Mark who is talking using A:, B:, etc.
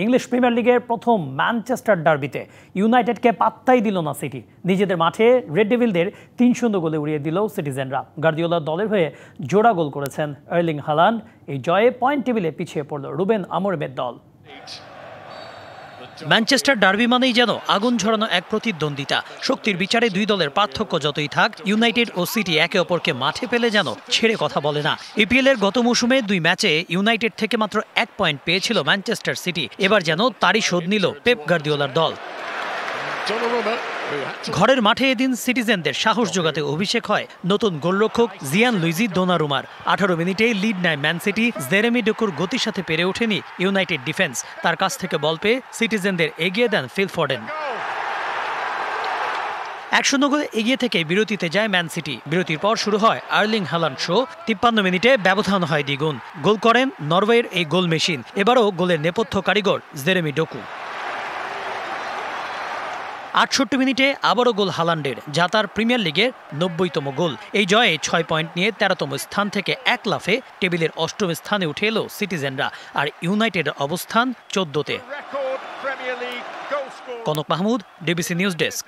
A: English premier লিগের প্রথম Manchester ডার্বিতে ইউনাইটেডকে পাত্তাই দিল না সিটি। নিজেদের মাঠে রেড ডেভিলদের ৩-০ গোলে উড়িয়ে দিল সিটিজেনরা। গার্দিওলার দলের হয়ে জোড়া গোল করেছেন আর্লিং হালান্ড। এই জয়ে পয়েন্ট টেবিলে পিছিয়ে পড়ল রুবেন আমোরিমের দল। ম্যানচেস্টার ডার্বি মানেই যেন আগুন ঝরানো এক প্রতিদ্বন্দ্বিতা। শক্তির বিচারে দুই দলের পার্থক্য যতই থাক, ইউনাইটেড ও সিটি একে অপরকে মাঠে পেলে যেন ছেড়ে কথা বলে না। ইপিএল এর গত মৌসুমে ২ ম্যাচে ইউনাইটেড থেকে মাত্র ১ পয়েন্ট পেয়েছিল ম্যানচেস্টার সিটি। এবার যেন তারই শোধ নিল পেপ গার্দিওলার দল। ঘরের মাঠে এদিন সিটিজেনদের সাহস জোগাতে অভিষেক হয় নতুন গোলরক্ষক জিয়ান লুইজি দোনারুমার। ১৮ মিনিটে লিড নেয় ম্যান সিটি। জেরেমি ডোকুর গতির সাথে পেরে ওঠেনি ইউনাইটেড ডিফেন্স। তার কাছ থেকে বল পেয়ে সিটিজেনদের এগিয়ে দেন ফিল ফোডেন। ১-০ গোলে এগিয়ে থেকে বিরতিতে যায় ম্যান সিটি। বিরতির পর শুরু হয় আর্লিং হালান্ড শো। ৫৩ মিনিটে ব্যবধান হয় দ্বিগুণ। গোল করেন নরওয়ের এই গোল মেশিন। এবারও গোলের নেপথ্য কারিগর জেরেমি ডোকু। ৬৮ মিনিটে আবারও গোল হালান্ডের, যা তার প্রিমিয়ার লিগের ৯০তম গোল। এই জয়ে ৬ পয়েন্ট নিয়ে ১৩তম স্থান থেকে এক লাফে টেবিলের ৮ম স্থানে উঠে এলো সিটিজেনরা। আর ইউনাইটেডের অবস্থান ১৪তে। Konok Mahmud, DBC news desk.